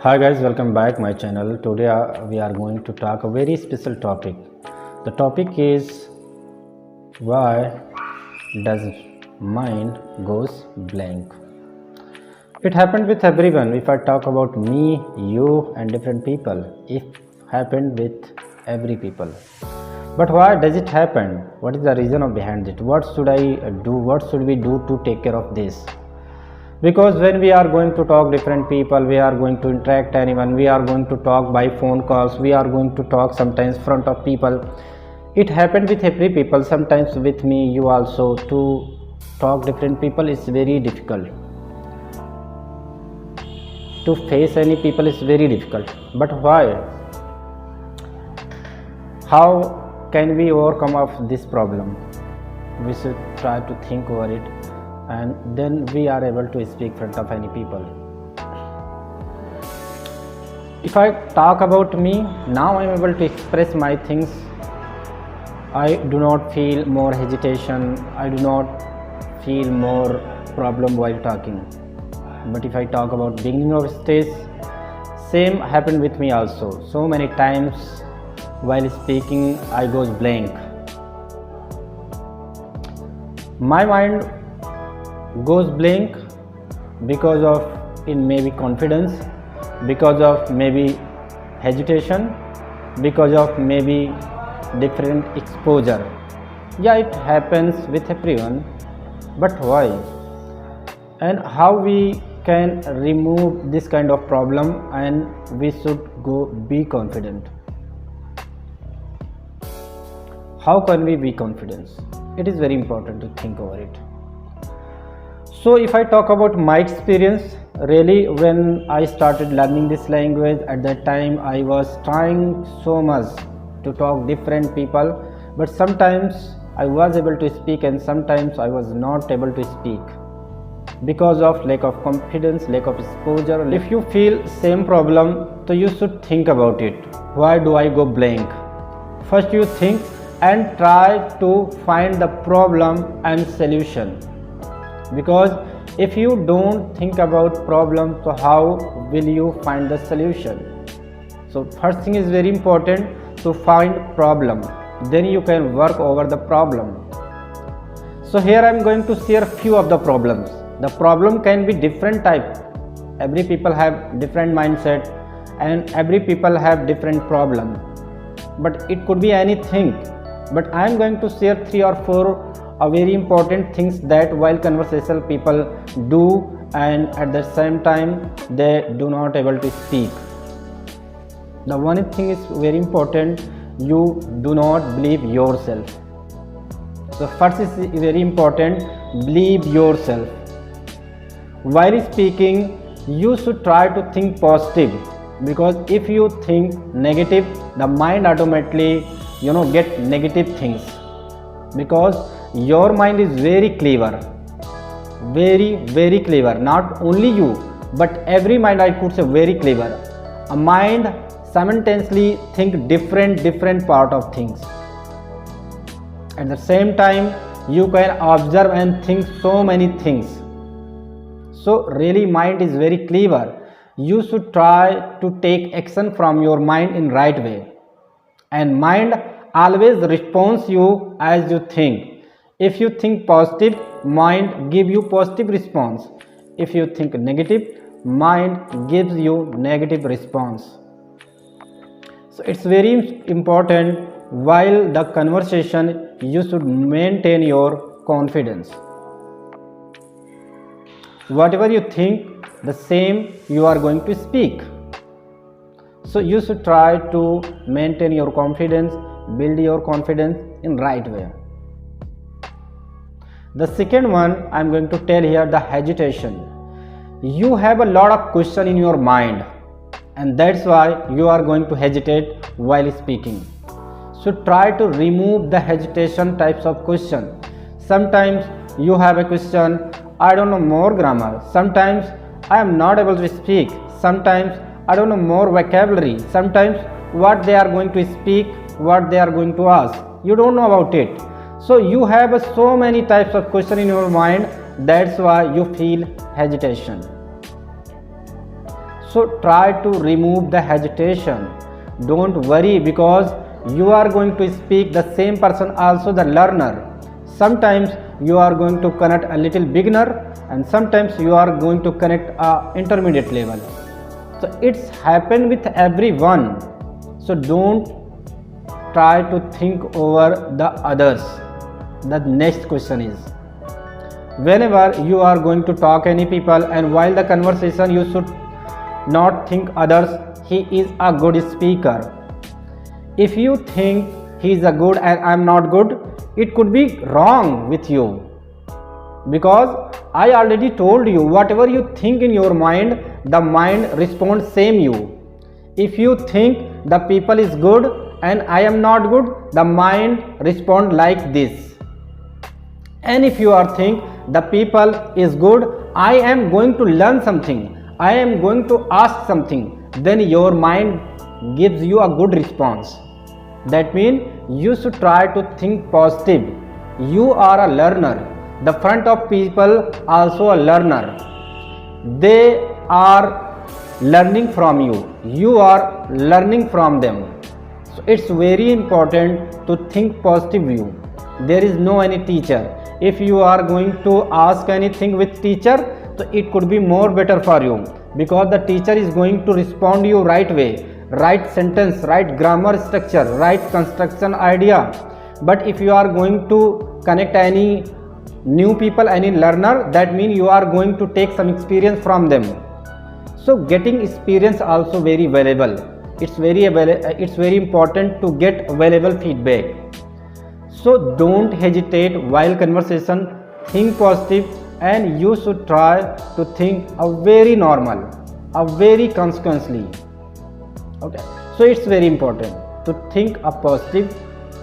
Hi guys, welcome back my channel. Today we are going to talk a very special topic. The topic is why does mind goes blank. It happened with everyone. If I talk about me, you and different people, it happened with every people. But why does it happen? What is the reason of behind it? What should I do? What should we do to take care of this? Because when we are going to talk different people, we are going to interact anyone, we are going to talk by phone calls, we are going to talk sometimes front of people. It happened with every people, sometimes with me, you also. To talk different people is very difficult, to face any people is very difficult. But why? How can we overcome of this problem? We should try to think over it, and then we are able to speak in front of any people. If I talk about me, now I am able to express my things. I do not feel more hesitation, I do not feel more problem while talking. But if I talk about beginning of stage, same happened with me also. So many times while speaking I goes blank. My mind goes blank because of in maybe confidence, because of maybe hesitation, because of maybe different exposure. Yeah, it happens with everyone. But why? And how we can remove this kind of problem, and we should go be confident. How can we be confident? It is very important to think over it. So if I talk about my experience, really when I started learning this language, at that time I was trying so much to talk different people, but sometimes I was able to speak and sometimes I was not able to speak because of lack of confidence, lack of exposure. If you feel same problem, so you should think about it. Why do I go blank? First you think and try to find the problem and solution. Because if you don't think about problem, so how will you find the solution? So first thing is very important, to find problem, then you can work over the problem. So here I am going to share few of the problems. The problem can be different type. Every people have different mindset and every people have different problem, but it could be anything. But I am going to share 3 or 4 very important things that while conversational people do, and at the same time they do not able to speak. The one thing is very important, you do not believe yourself. So first is very important, believe yourself. While speaking you should try to think positive, because if you think negative, the mind automatically get negative things. Because your mind is very clever, very clever. Not only you, but every mind, I could say, very clever. A mind simultaneously think different part of things. At the same time you can observe and think so many things. So really mind is very clever. You should try to take action from your mind in right way, and mind always responds you as you think. If you think positive, mind give you positive response. If you think negative, mind gives you negative response. So it's very important while the conversation you should maintain your confidence. Whatever you think, the same you are going to speak. So you should try to maintain your confidence, build your confidence in right way. The second one I am going to tell here, the hesitation. You have a lot of question in your mind, and that's why you are going to hesitate while speaking. So try to remove the hesitation types of question. Sometimes you have a question, I don't know more grammar. Sometimes I am not able to speak. Sometimes I don't know more vocabulary. Sometimes what they are going to speak, what they are going to ask, you don't know about it. So you have so many types of question in your mind, that's why you feel hesitation. So try to remove the hesitation. Don't worry, because you are going to speak the same person also the learner. Sometimes you are going to connect a little beginner, and sometimes you are going to connect a intermediate level. So it's happened with everyone. So don't try to think over the others. The next question is, whenever you are going to talk any people, and while the conversation, you should not think others. He is a good speaker. If you think he is a good and I am not good, it could be wrong with you, because I already told you, whatever you think in your mind, the mind responds same you. If you think the people is good and I am not good, the mind respond like this. And if you are think the people is good, I am going to learn something, I am going to ask something, then your mind gives you a good response. That means you should try to think positive. You are a learner. The front of people also a learner. They are learning from you. You are learning from them. So it's very important to think positive view. There is no any teacher. If you are going to ask anything with teacher, so it could be more better for you, because the teacher is going to respond you right way, right sentence, right grammar structure, right construction idea. But if you are going to connect any new people, any learner, that means you are going to take some experience from them. So getting experience also very valuable. It's very important to get valuable feedback. So don't hesitate while conversation. Think positive, and you should try to think a very normal, a very consequently. Okay, so it's very important to think a positive,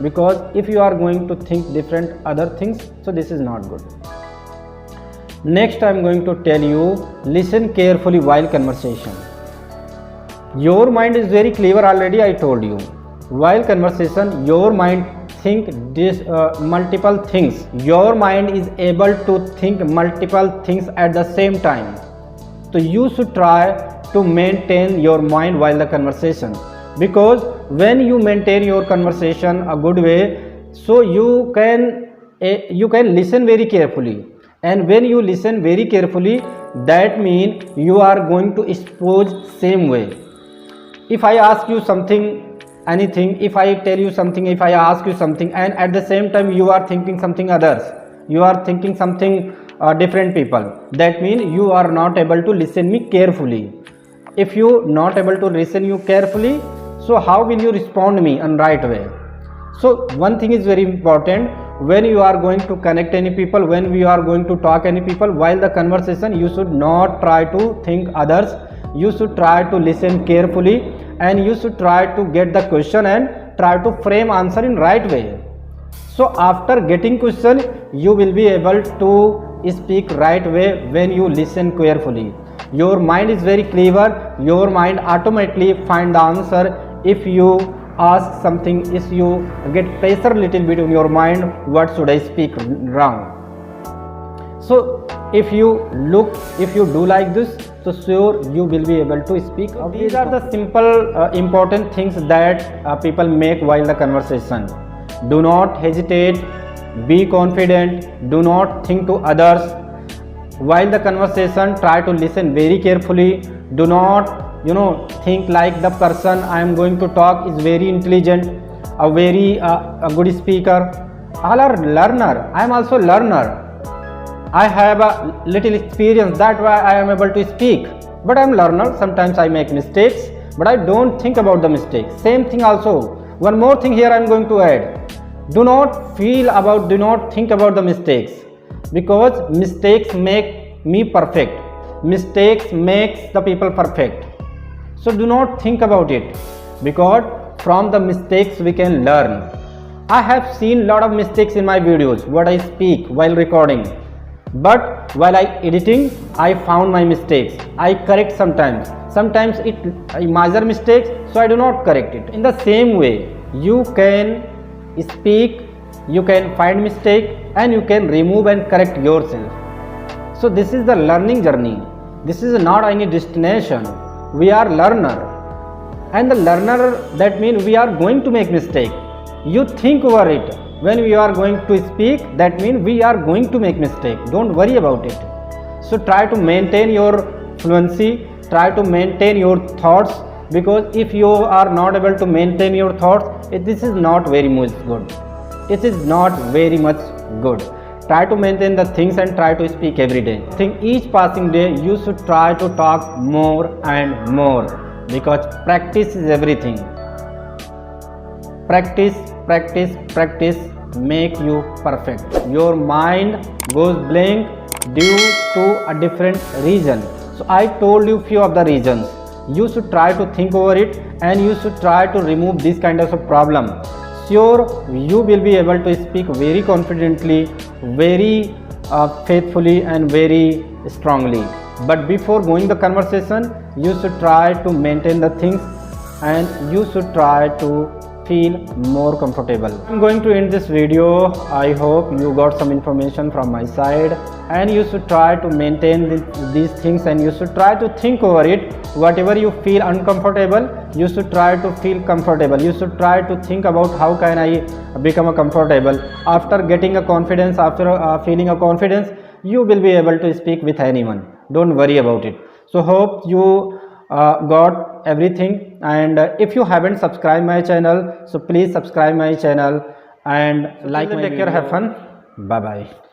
because if you are going to think different other things, so this is not good. Next, I am going to tell you, listen carefully while conversation. Your mind is very clever already, I told you. While conversation, your mind think this multiple things. Your mind is able to think multiple things at the same time. So you should try to maintain your mind while the conversation, because when you maintain your conversation a good way, so you can listen very carefully. And when you listen very carefully, that means you are going to expose same way. If I ask you something, anything, if I tell you something, if I ask you something, and at the same time you are thinking something others, you are thinking something different people, that means you are not able to listen me carefully. If you not able to listen you carefully, so how will you respond me in right way? So one thing is very important, when you are going to connect any people, when we are going to talk any people, while the conversation, you should not try to think others. You should try to listen carefully, and you should try to get the question and try to frame answer in right way. So after getting question, you will be able to speak right way when you listen carefully. Your mind is very clever. Your mind automatically find the answer. If you ask something, if you get pressure little bit in your mind, what should I speak wrong? So if you do like this, so sure you will be able to speak. These are the simple important things that people make while the conversation. Do not hesitate, be confident, do not think to others. While the conversation, try to listen very carefully. Do not think like the person I am going to talk is very intelligent, a very a good speaker. All are learner. I am also learner. I have a little experience, that's why I am able to speak. But I am learner. Sometimes I make mistakes, but I don't think about the mistakes. Same thing also. One more thing here I am going to add. Do not think about the mistakes, because mistakes make me perfect. Mistakes makes the people perfect. So do not think about it, because from the mistakes we can learn. I have seen lot of mistakes in my videos, what I speak while recording. But while I editing, I found my mistakes. I correct sometimes. Sometimes I major mistakes, so I do not correct it. In the same way, you can speak, you can find mistake, and you can remove and correct yourself. So this is the learning journey. This is not any destination. we are learner, and the learner, that means we are going to make mistake. You think over it. When we are going to speak, that means we are going to make mistake. Don't worry about it. So try to maintain your fluency, try to maintain your thoughts, because if you are not able to maintain your thoughts, this is not very much good. It is not very much good. Try to maintain the things and try to speak every day. I think each passing day you should try to talk more and more, because practice is everything. Practice, practice, practice make you perfect. Your mind goes blank due to a different reason. So I told you few of the reasons. You should try to think over it, and you should try to remove this kind of a problem. Sure, you will be able to speak very confidently, very faithfully, and very strongly. But before going the conversation, you should try to maintain the things, and you should try to feel more comfortable. I'm going to end this video. I hope you got some information from my side, and you should try to maintain these things, and you should try to think over it. Whatever you feel uncomfortable, you should try to feel comfortable. You should try to think about how can I become a comfortable. After getting a confidence, after feeling a confidence, you will be able to speak with anyone. Don't worry about it. So hope you got everything, and if you haven't subscribed my channel, so please subscribe my channel and like my video. Take care, have fun, bye bye.